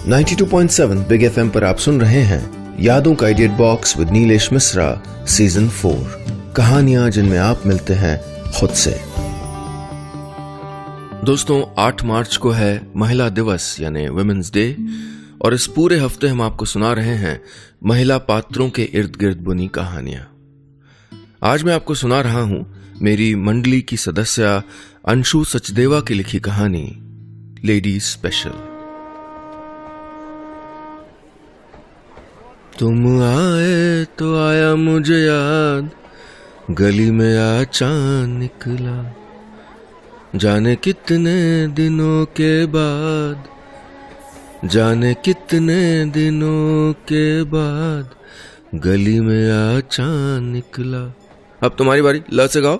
92.7 big FM पर आप सुन रहे हैं यादों का idiot box with Nilesh Mishra season 4। कहानियां जिनमें आप मिलते हैं खुद से। दोस्तों, 8 मार्च को है महिला दिवस यानी वुमेन्स डे, और इस पूरे हफ्ते हम आपको सुना रहे हैं महिला पात्रों के इर्द गिर्द बुनी कहानियां। आज मैं आपको सुना रहा हूं मेरी मंडली की सदस्य अंशु सचदेवा की लिखी कहानी लेडीज स्पेशल। तुम आए तो आया मुझे याद, गली में आ चांद निकला, जाने कितने दिनों के बाद, जाने कितने दिनों के बाद गली में आ चांद निकला। अब तुम्हारी बारी, ल से गाओ।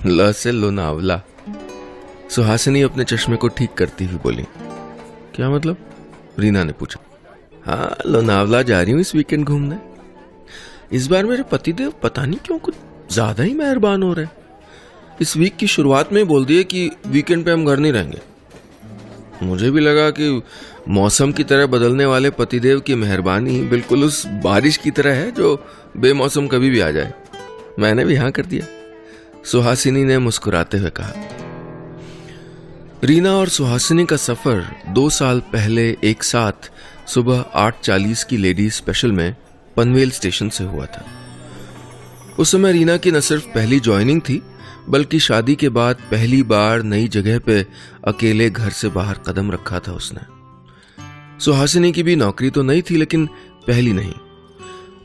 ल से लोनावला। सुहासिनी अपने चश्मे को ठीक करती हुई बोली। क्या मतलब? रीना ने पूछा। हाँ, लोनावला जा रही हूं इस वीकेंड घूमने। इस बार मेरे पतिदेव पता नहीं क्यों कुछ ज्यादा ही मेहरबान हो रहे हैं। इस वीक की शुरुआत में बोल दिए कि वीकेंड पे हम घर नहीं रहेंगे। मुझे भी लगा कि मौसम की तरह बदलने वाले पतिदेव की मेहरबानी बिल्कुल उस बारिश की तरह है जो बेमौसम कभी भी आ जाए। मैंने भी हाँ कर दिया, सुहासिनी ने मुस्कुराते हुए कहा। रीना और सुहासिनी का सफर 2 साल पहले एक साथ सुबह 8:40 की लेडीज स्पेशल में पनवेल स्टेशन से हुआ था। उस समय रीना की न सिर्फ पहली ज्वाइनिंग थी, बल्कि शादी के बाद पहली बार नई जगह पे अकेले घर से बाहर कदम रखा था उसने। सुहासिनी की भी नौकरी तो नहीं थी, लेकिन पहली नहीं।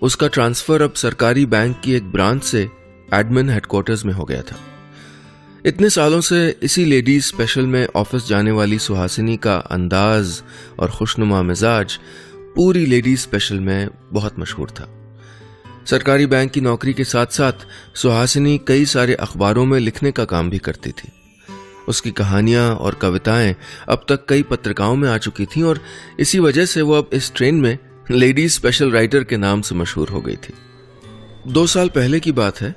उसका ट्रांसफर अब सरकारी बैंक की एक ब्रांच से एडमिन हेडक्वार्टर्स में हो गया था। इतने सालों से इसी लेडीज स्पेशल में ऑफिस जाने वाली सुहासिनी का अंदाज और खुशनुमा मिजाज पूरी लेडीज स्पेशल में बहुत मशहूर था। सरकारी बैंक की नौकरी के साथ साथ सुहासिनी कई सारे अखबारों में लिखने का काम भी करती थी। उसकी कहानियां और कविताएं अब तक कई पत्रिकाओं में आ चुकी थीं, और इसी वजह से वो अब इस ट्रेन में लेडीज स्पेशल राइटर के नाम से मशहूर हो गई थी। 2 साल पहले की बात है।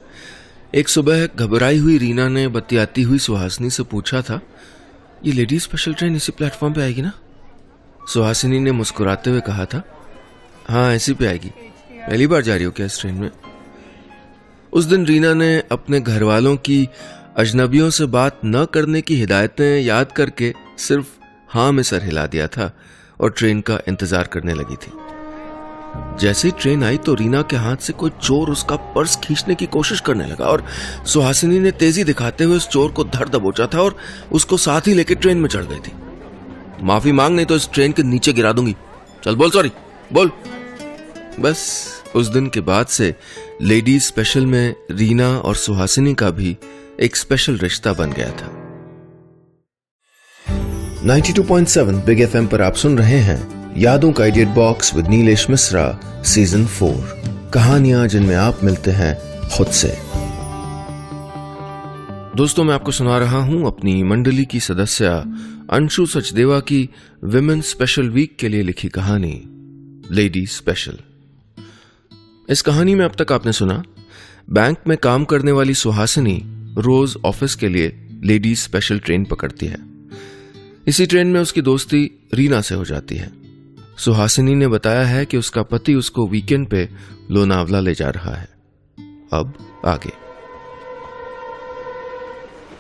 एक सुबह घबराई हुई रीना ने बतियाती हुई सुहासिनी से पूछा था, ये लेडीज स्पेशल ट्रेन इसी प्लेटफॉर्म पे आएगी ना? सुहासिनी ने मुस्कुराते हुए कहा था, हाँ इसी पे आएगी। पहली बार जा रही हो क्या इस ट्रेन में? उस दिन रीना ने अपने घर वालों की अजनबियों से बात न करने की हिदायतें याद करके सिर्फ हाँ में सर हिला दिया था और ट्रेन का इंतजार करने लगी थी। जैसे ही ट्रेन आई तो रीना के हाथ से कोई चोर उसका पर्स खींचने की कोशिश करने लगा, और सुहासिनी ने तेजी दिखाते हुए उस चोर को धर दबोचा था और उसको साथ ही लेकर ट्रेन में चढ़ गई थी। माफी मांग, नहीं तो इस ट्रेन के नीचे गिरा दूंगी। चल बोल, सॉरी बोल। बस उस दिन के बाद से लेडीज स्पेशल में रीना और सुहासिनी का भी एक स्पेशल रिश्ता बन गया था। 92.7 बिग एफएम पर आप सुन रहे हैं यादों का idiot box with Nilesh Mishra season 4। कहानियां जिनमें आप मिलते हैं खुद से। दोस्तों, मैं आपको सुना रहा हूं अपनी मंडली की सदस्य अंशु सचदेवा की विमेन्स स्पेशल वीक के लिए लिखी कहानी लेडीज स्पेशल। इस कहानी में अब तक आपने सुना, बैंक में काम करने वाली सुहासिनी रोज ऑफिस के लिए लेडीज स्पेशल ट्रेन पकड़ती है। इसी ट्रेन में उसकी दोस्ती रीना से हो जाती है। सुहासिनी ने बताया है कि उसका पति उसको वीकेंड पे लोनावला ले जा रहा है। अब आगे।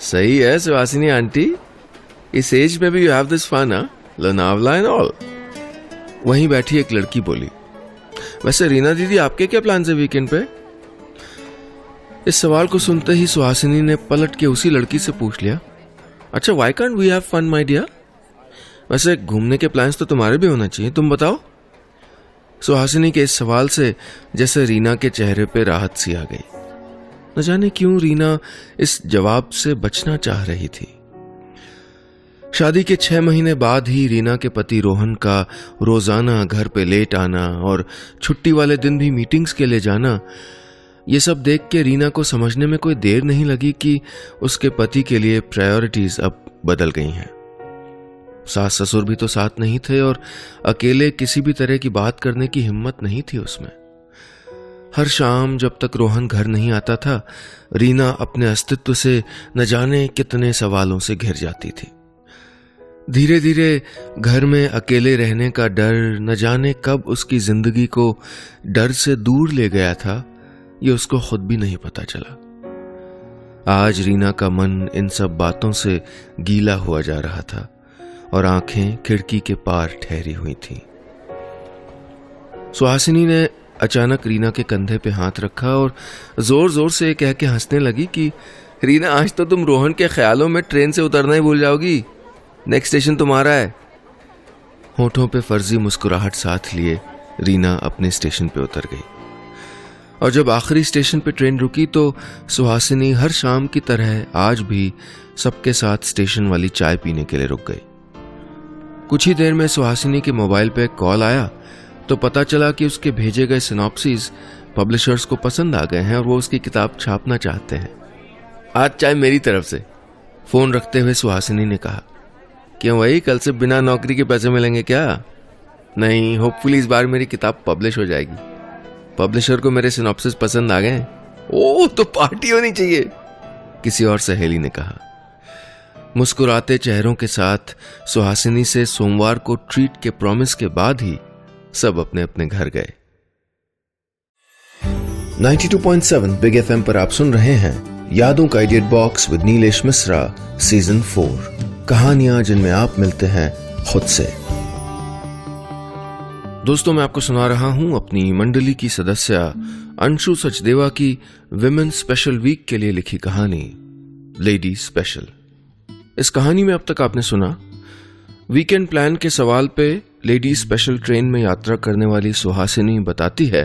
सही है सुहासिनी आंटी, इस एज में भी you have this fun, Lonavala and all. वहीं बैठी एक लड़की बोली, वैसे रीना दीदी आपके क्या प्लान है वीकेंड पे? इस सवाल को सुनते ही सुहासिनी ने पलट के उसी लड़की से पूछ लिया, अच्छा why can't we have fun my dear? वैसे घूमने के प्लान्स तो तुम्हारे भी होना चाहिए, तुम बताओ। सुहासिनी के इस सवाल से जैसे रीना के चेहरे पे राहत सी आ गई। न जाने क्यों रीना इस जवाब से बचना चाह रही थी। शादी के 6 महीने बाद ही रीना के पति रोहन का रोजाना घर पे लेट आना और छुट्टी वाले दिन भी मीटिंग्स के लिए जाना, ये सब देख के रीना को समझने में कोई देर नहीं लगी कि उसके पति के लिए प्रायोरिटीज अब बदल गई हैं। सास ससुर भी तो साथ नहीं थे और अकेले किसी भी तरह की बात करने की हिम्मत नहीं थी उसमें। हर शाम जब तक रोहन घर नहीं आता था, रीना अपने अस्तित्व से न जाने कितने सवालों से घिर जाती थी। धीरे धीरे घर में अकेले रहने का डर न जाने कब उसकी जिंदगी को डर से दूर ले गया था, ये उसको खुद भी नहीं पता चला। आज रीना का मन इन सब बातों से गीला हुआ जा रहा था और आंखें खिड़की के पार ठहरी हुई थीं। सुहासिनी ने अचानक रीना के कंधे पे हाथ रखा और जोर जोर से कह के हंसने लगी कि रीना, आज तो तुम रोहन के ख्यालों में ट्रेन से उतरना ही भूल जाओगी। नेक्स्ट स्टेशन तुम्हारा है। होठों पे फर्जी मुस्कुराहट साथ लिए रीना अपने स्टेशन पे उतर गई और जब आखिरी स्टेशन पे ट्रेन रुकी तो सुहासिनी हर शाम की तरह आज भी सबके साथ स्टेशन वाली चाय पीने के लिए रुक गई। कुछ ही देर में सुहासिनी के मोबाइल पे कॉल आया तो पता चला कि उसके भेजे गए सिनॉप्सिस पब्लिशर्स को पसंद आ गए हैं और वो उसकी किताब छापना चाहते हैं। आज चाय मेरी तरफ से, फोन रखते हुए सुहासिनी ने कहा। क्यों भाई, कल से बिना नौकरी के पैसे मिलेंगे क्या? नहीं, होपफुली इस बार मेरी किताब पब्लिश हो जाएगी। पब्लिशर को मेरे सिनॉप्सिस पसंद आ गए। ओह, तो पार्टी होनी चाहिए, किसी और सहेली ने कहा। मुस्कुराते चेहरों के साथ सुहासिनी से सोमवार को ट्रीट के प्रॉमिस के बाद ही सब अपने अपने घर गए। 92.7 बिग एफएम पर आप सुन रहे हैं यादों का edit box with Nilesh Mishra season 4, कहानियां जिनमें आप मिलते हैं खुद से। दोस्तों, मैं आपको सुना रहा हूं अपनी मंडली की सदस्य अंशु सचदेवा की विमेन स्पेशल वीक के लिए लिखी कहानी लेडी स्पेशल। इस कहानी में अब तक आपने सुना वीकेंड प्लान के सवाल पे लेडी स्पेशल ट्रेन में यात्रा करने वाली सुहासिनी बताती है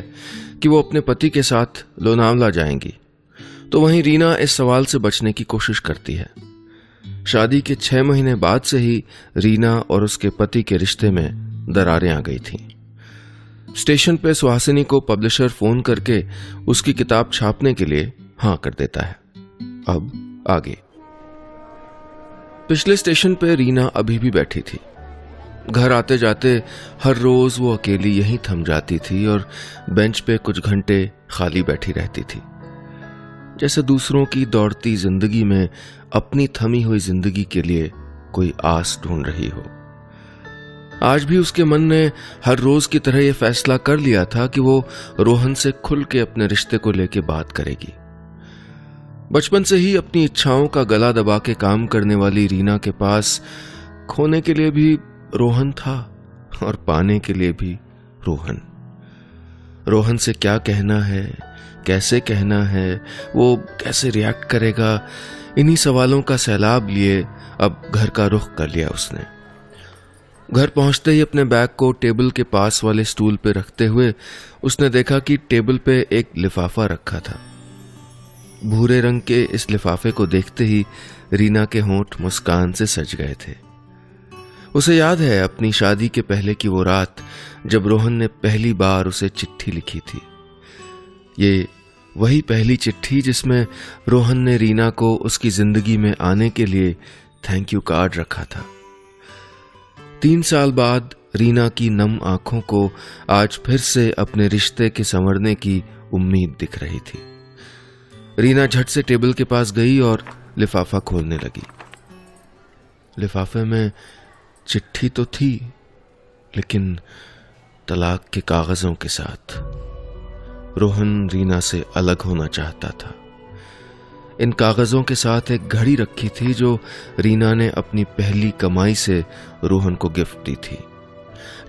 कि वो अपने पति के साथ लोनावला जाएंगी, तो वहीं रीना इस सवाल से बचने की कोशिश करती है। शादी के 6 महीने बाद से ही रीना और उसके पति के रिश्ते में दरारें आ गई थीं। स्टेशन पे सुहासिनी को पब्लिशर फोन करके उसकी किताब छापने के लिए हां कर देता है। अब आगे। पिछले स्टेशन पे रीना अभी भी बैठी थी। घर आते जाते हर रोज वो अकेली यहीं थम जाती थी और बेंच पे कुछ घंटे खाली बैठी रहती थी, जैसे दूसरों की दौड़ती जिंदगी में अपनी थमी हुई जिंदगी के लिए कोई आस ढूंढ रही हो। आज भी उसके मन ने हर रोज की तरह यह फैसला कर लिया था कि वो रोहन से खुल के अपने रिश्ते को लेके बात करेगी। बचपन से ही अपनी इच्छाओं का गला दबा के काम करने वाली रीना के पास खोने के लिए भी रोहन था और पाने के लिए भी रोहन। रोहन से क्या कहना है, कैसे कहना है, वो कैसे रिएक्ट करेगा, इन्हीं सवालों का सैलाब लिए अब घर का रुख कर लिया उसने। घर पहुंचते ही अपने बैग को टेबल के पास वाले स्टूल पे रखते हुए उसने देखा कि टेबल पे एक लिफाफा रखा था। भूरे रंग के इस लिफाफे को देखते ही रीना के होंठ मुस्कान से सज गए थे। उसे याद है अपनी शादी के पहले की वो रात जब रोहन ने पहली बार उसे चिट्ठी लिखी थी। ये वही पहली चिट्ठी जिसमें रोहन ने रीना को उसकी जिंदगी में आने के लिए थैंक यू कार्ड रखा था। 3 साल बाद रीना की नम आंखों को आज फिर से अपने रिश्ते के संवरने की उम्मीद दिख रही थी। रीना झट से टेबल के पास गई और लिफाफा खोलने लगी। लिफाफे में चिट्ठी तो थी, लेकिन तलाक के कागजों के साथ। रोहन रीना से अलग होना चाहता था। इन कागजों के साथ एक घड़ी रखी थी जो रीना ने अपनी पहली कमाई से रोहन को गिफ्ट दी थी।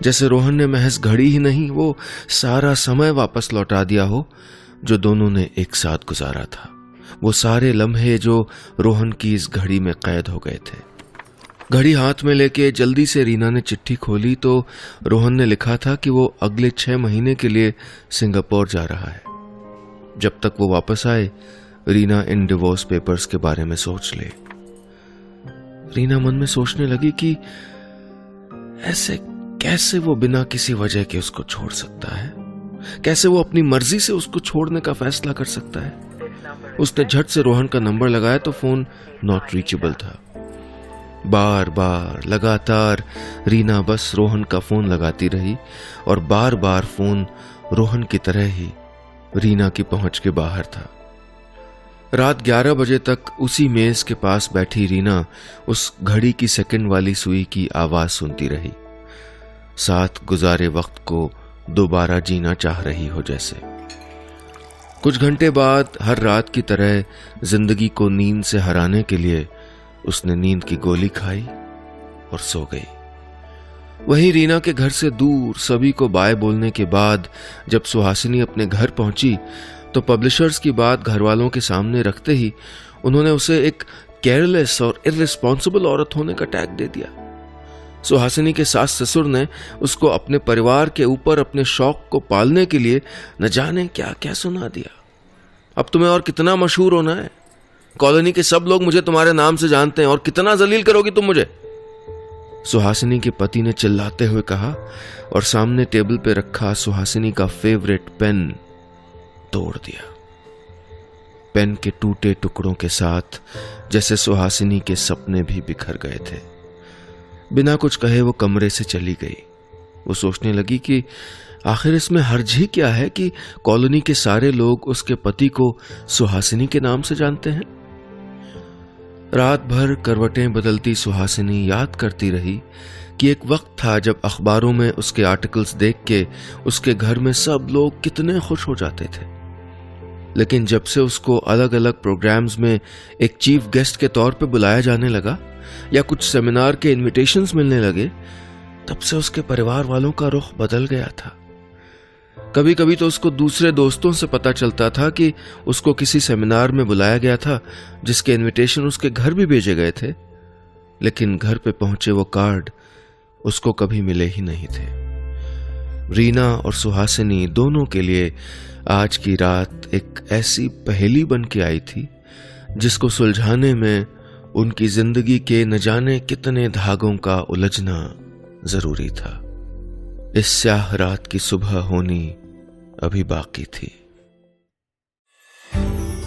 जैसे रोहन ने महज घड़ी ही नहीं, वो सारा समय वापस लौटा दिया हो जो दोनों ने एक साथ गुजारा था। वो सारे लम्हे जो रोहन की इस घड़ी में कैद हो गए थे। घड़ी हाथ में लेके जल्दी से रीना ने चिट्ठी खोली तो रोहन ने लिखा था कि वो अगले 6 महीने के लिए सिंगापुर जा रहा है। जब तक वो वापस आए, रीना इन डिवोर्स पेपर्स के बारे में सोच ले। रीना मन में सोचने लगी कि ऐसे कैसे वो बिना किसी वजह के उसको छोड़ सकता है, कैसे वो अपनी मर्जी से उसको छोड़ने का फैसला कर सकता है। उसने झट से रोहन का नंबर लगाया तो फोन नॉट रीचेबल था। बार बार लगातार रीना बस रोहन का फोन लगाती रही और बार बार फोन रोहन की तरह ही रीना की पहुंच के बाहर था। रात 11 बजे तक उसी मेज के पास बैठी रीना उस घड़ी की सेकंड वाली सुई की आवाज सुनती रही, साथ गुजारे वक्त को दोबारा जीना चाह रही हो जैसे। कुछ घंटे बाद हर रात की तरह जिंदगी को नींद से हराने के लिए उसने नींद की गोली खाई और सो गई। वहीं रीना के घर से दूर सभी को बाय बोलने के बाद जब सुहासिनी अपने घर पहुंची तो पब्लिशर्स की बात घर वालों के सामने रखते ही उन्होंने उसे एक केयरलेस और इररिस्पॉन्सिबल औरत होने का टैग दे दिया। सुहासिनी के सास ससुर ने उसको अपने परिवार के ऊपर अपने शौक को पालने के लिए न जाने क्या क्या सुना दिया। अब तुम्हें और कितना मशहूर होना है? कॉलोनी के सब लोग मुझे तुम्हारे नाम से जानते हैं और कितना जलील करोगी तुम मुझे? सुहासिनी के पति ने चिल्लाते हुए कहा और सामने टेबल पे रखा सुहासिनी का फेवरेट पेन तोड़ दिया। पेन के टूटे टुकड़ों के साथ जैसे सुहासिनी के सपने भी बिखर गए थे। बिना कुछ कहे वो कमरे से चली गई। वो सोचने लगी कि आखिर इसमें हर्ज ही क्या है कि कॉलोनी के सारे लोग उसके पति को सुहासिनी के नाम से जानते हैं। रात भर करवटें बदलती सुहासिनी याद करती रही कि एक वक्त था जब अखबारों में उसके आर्टिकल्स देख के उसके घर में सब लोग कितने खुश हो जाते थे, लेकिन जब से उसको अलग अलग प्रोग्राम्स में एक चीफ गेस्ट के तौर पे बुलाया जाने लगा या कुछ सेमिनार के इनविटेशंस मिलने लगे, तब से उसके परिवार वालों का रुख बदल गया था। कभी कभी तो उसको दूसरे दोस्तों से पता चलता था कि उसको किसी सेमिनार में बुलाया गया था जिसके इनविटेशन उसके घर भी भेजे गए थे, लेकिन घर पे पहुंचे वो कार्ड उसको कभी मिले ही नहीं थे। रीना और सुहासिनी दोनों के लिए आज की रात एक ऐसी पहेली बन के आई थी जिसको सुलझाने में उनकी जिंदगी के न जाने कितने धागों का उलझना जरूरी था। इस स्याह रात की सुबह होनी अभी बाकी थी।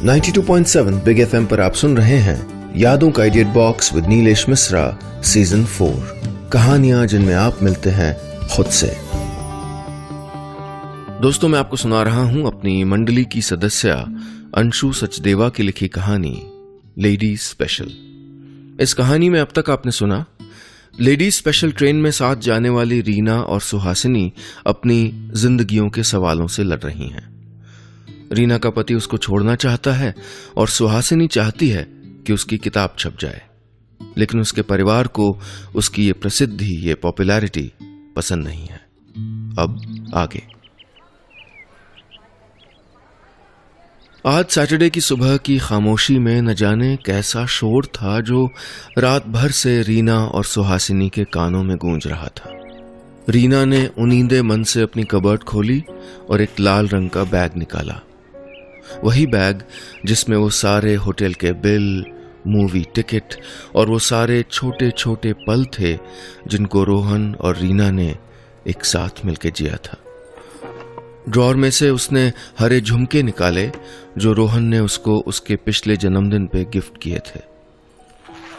92.7 बिग एफएम पर आप सुन रहे हैं यादों का idiot box with Nilesh Mishra season 4, कहानियां जिनमें आप मिलते हैं खुद से। दोस्तों, मैं आपको सुना रहा हूं अपनी मंडली की सदस्या अंशु सचदेवा की लिखी कहानी लेडीज स्पेशल। इस कहानी में अब तक आपने सुना लेडीज स्पेशल ट्रेन में साथ जाने वाली रीना और सुहासिनी अपनी जिंदगियों के सवालों से लड़ रही हैं। रीना का पति उसको छोड़ना चाहता है और सुहासिनी चाहती है कि उसकी किताब छप जाए, लेकिन उसके परिवार को उसकी ये प्रसिद्धि, ये पॉपुलैरिटी पसंद नहीं है। अब आगे। आज सैटरडे की सुबह की खामोशी में न जाने कैसा शोर था जो रात भर से रीना और सुहासिनी के कानों में गूंज रहा था। रीना ने उनींदे मन से अपनी कबर्ड खोली और एक लाल रंग का बैग निकाला, वही बैग जिसमें वो सारे होटल के बिल, मूवी टिकट और वो सारे छोटे छोटे पल थे जिनको रोहन और रीना ने एक साथ मिलकर जिया था। ड्रॉर में से उसने हरे झुमके निकाले जो रोहन ने उसको उसके पिछले जन्मदिन पे गिफ्ट किए थे।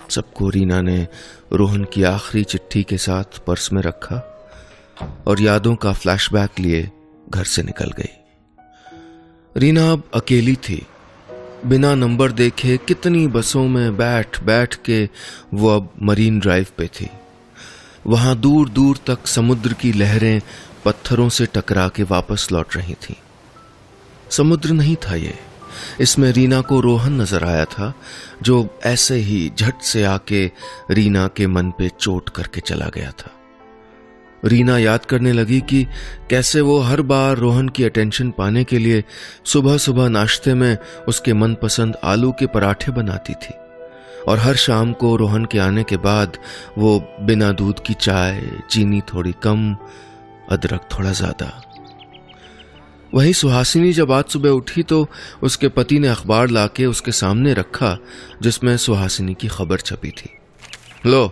सबको रीना ने रोहन की आखिरी चिट्ठी के साथ पर्स में रखा और यादों का फ्लैशबैक लिए घर से निकल गई। रीना अब अकेली थी। बिना नंबर देखे कितनी बसों में बैठ बैठ के वो अब मरीन ड्राइव पे थी। वहां दूर दूर तक समुद्र की लहरें पत्थरों से टकरा के वापस लौट रही थीं। समुद्र नहीं था ये, इसमें रीना को रोहन नजर आया था जो ऐसे ही झट से आके रीना के मन पे चोट करके चला गया था। रीना याद करने लगी कि कैसे वो हर बार रोहन की अटेंशन पाने के लिए सुबह सुबह नाश्ते में उसके मनपसंद आलू के पराठे बनाती थी और हर शाम को रोहन के आने के बाद वो बिना दूध की चाय, चीनी थोड़ी कम, अदरक थोड़ा ज्यादा। वहीं सुहासिनी जब आज सुबह उठी तो उसके पति ने अखबार लाके उसके सामने रखा जिसमें सुहासिनी की खबर छपी थी। लो,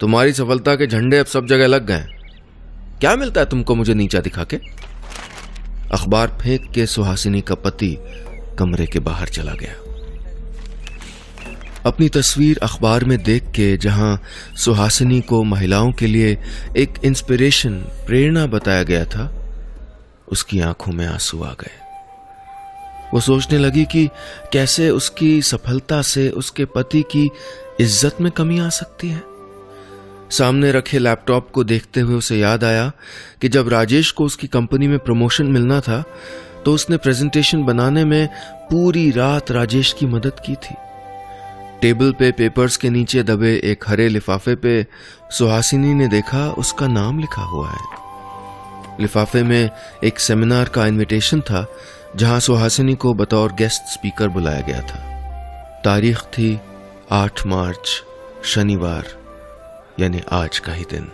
तुम्हारी सफलता के झंडे अब सब जगह लग गए। क्या मिलता है तुमको मुझे नीचा दिखा के? अखबार फेंक के सुहासिनी का पति कमरे के बाहर चला गया। अपनी तस्वीर अखबार में देख के जहां सुहासिनी को महिलाओं के लिए एक इंस्पिरेशन, प्रेरणा बताया गया था, उसकी आंखों में आंसू आ गए। वो सोचने लगी कि कैसे उसकी सफलता से उसके पति की इज्जत में कमी आ सकती है। सामने रखे लैपटॉप को देखते हुए उसे याद आया कि जब राजेश को उसकी कंपनी में प्रमोशन मिलना था तो उसने प्रेजेंटेशन बनाने में पूरी रात राजेश की मदद की थी। टेबल पे पेपर्स के नीचे दबे एक हरे लिफाफे पे सुहासिनी ने देखा उसका नाम लिखा हुआ है। लिफाफे में एक सेमिनार का इनविटेशन था जहां सुहासिनी को बतौर गेस्ट स्पीकर बुलाया गया था। तारीख थी 8 मार्च, शनिवार, यानी आज का ही दिन।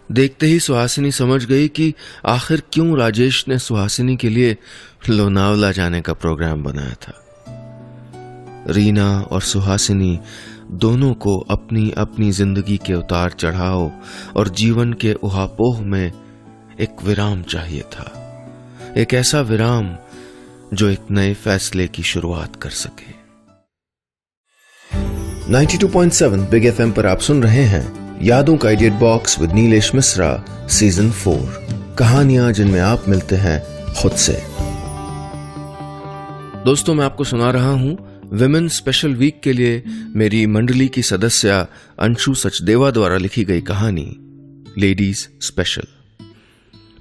देखते ही सुहासिनी समझ गई कि आखिर क्यों राजेश ने सुहासिनी के लिए लोनावला जाने का प्रोग्राम बनाया था। रीना और सुहासिनी दोनों को अपनी अपनी जिंदगी के उतार चढ़ाव और जीवन के उहापोह में एक विराम चाहिए था, एक ऐसा विराम जो एक नए फैसले की शुरुआत कर सके। 92.7 बिग एफएम पर आप सुन रहे हैं यादों का idiot box with Nilesh Mishra season 4, कहानियां जिनमें आप मिलते हैं खुद से। दोस्तों, मैं आपको सुना रहा हूं विमेन स्पेशल वीक के लिए मेरी मंडली की सदस्य अंशु सचदेवा द्वारा लिखी गई कहानी लेडीज स्पेशल।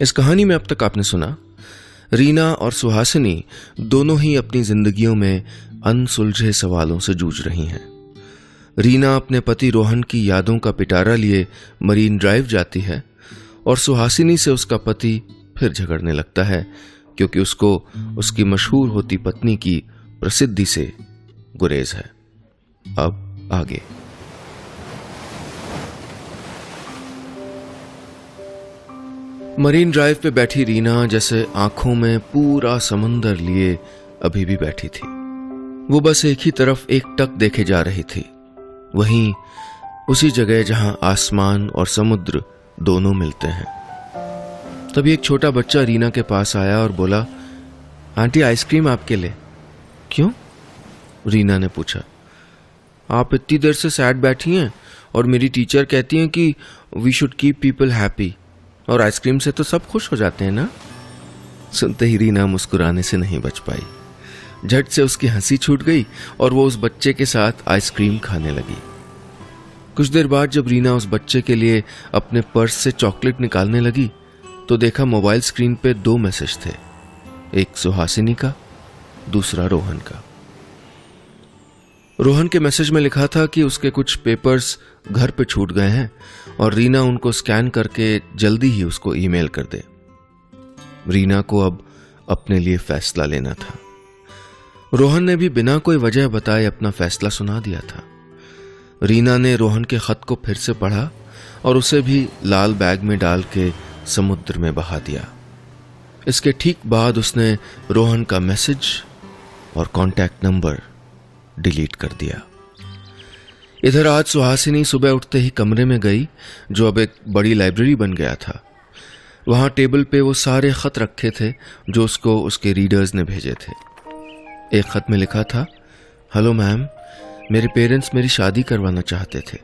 इस कहानी में अब तक आपने सुना रीना और सुहासिनी दोनों ही अपनी जिंदगियों में अनसुलझे सवालों से जूझ रही हैं। रीना अपने पति रोहन की यादों का पिटारा लिए मरीन ड्राइव जाती है और सुहासिनी से उसका पति फिर झगड़ने लगता है क्योंकि उसको उसकी मशहूर होती पत्नी की प्रसिद्धि से गुरेज है। अब आगे। मरीन ड्राइव पे बैठी रीना जैसे आंखों में पूरा समंदर लिए अभी भी बैठी थी। वो बस एक ही तरफ एकटक देखे जा रही थी, वहीं उसी जगह जहां आसमान और समुद्र दोनों मिलते हैं। तभी एक छोटा बच्चा रीना के पास आया और बोला, आंटी आइसक्रीम आपके लिए। क्यों? रीना ने पूछा। आप इतनी देर से सैड बैठी हैं और मेरी टीचर कहती हैं कि we should keep people happy, और आइसक्रीम से तो सब खुश हो जाते हैं ना। सुनते ही रीना मुस्कुराने से नहीं बच पाई। झट से उसकी हंसी छूट गई और वो उस बच्चे के साथ आइसक्रीम खाने लगी। कुछ देर बाद जब रीना उस बच्चे के लिए अपने पर्स से चॉकलेट निकालने लगी तो देखा मोबाइल स्क्रीन पे 2 मैसेज थे, एक सुहासिनी का, दूसरा रोहन का। रोहन के मैसेज में लिखा था कि उसके कुछ पेपर्स घर पे छूट गए हैं और रीना उनको स्कैन करके जल्दी ही उसको ईमेल कर दे। रीना को अब अपने लिए फैसला लेना था। रोहन ने भी बिना कोई वजह बताए अपना फैसला सुना दिया था। रीना ने रोहन के खत को फिर से पढ़ा और उसे भी लाल बैग में डाल के समुद्र में बहा दिया। इसके ठीक बाद उसने रोहन का मैसेज और कांटेक्ट नंबर डिलीट कर दिया। इधर आज सुहासिनी सुबह उठते ही कमरे में गई जो अब एक बड़ी लाइब्रेरी बन गया था। वहां टेबल पे वो सारे खत रखे थे जो उसको उसके रीडर्स ने भेजे थे। एक खत में लिखा था, हेलो मैम, मेरे पेरेंट्स मेरी शादी करवाना चाहते थे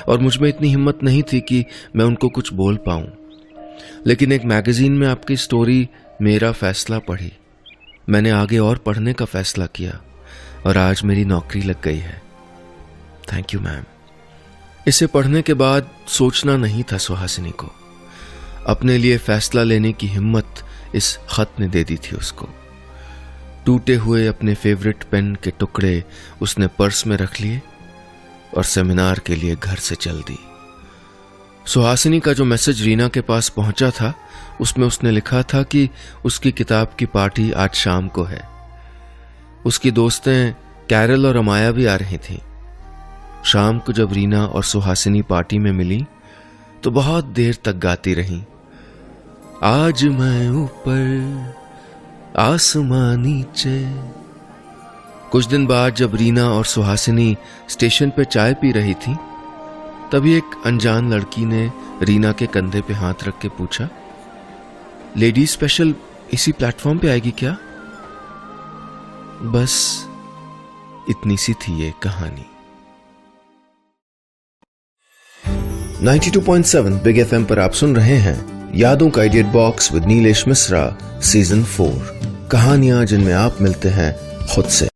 और मुझ में इतनी हिम्मत नहीं थी कि मैं उनको कुछ बोल पाऊं, लेकिन एक मैगजीन में आपकी स्टोरी मेरा फैसला पढ़ी। मैंने आगे और पढ़ने का फैसला किया और आज मेरी नौकरी लग गई है। Thank you ma'am. इसे पढ़ने के बाद सोचना नहीं था सुहासिनी को। अपने लिए फैसला लेने की हिम्मत इस खत ने दे दी थी उसको। टूटे हुए अपने फेवरेट पेन के टुकड़े उसने पर्स में रख लिए और सेमिनार के लिए घर से चल दी। सुहासिनी का जो मैसेज रीना के पास पहुंचा था उसमें उसने लिखा था कि उसकी किताब की पार्टी आज शाम को है। उसकी दोस्तें कैरल और अमाया भी आ रही थीं। शाम को जब रीना और सुहासिनी पार्टी में मिली तो बहुत देर तक गाती रहीं, आज मैं ऊपर आसमां नीचे। कुछ दिन बाद जब रीना और सुहासिनी स्टेशन पे चाय पी रही थी तभी एक अनजान लड़की ने रीना के कंधे पे हाथ रख के पूछा, लेडी स्पेशल इसी प्लेटफॉर्म पे आएगी क्या? बस इतनी सी थी ये कहानी। 92.7 बिग एफएम पर आप सुन रहे हैं यादों का idiot box with Nilesh Mishra season 4, कहानियां जिनमें आप मिलते हैं खुद से।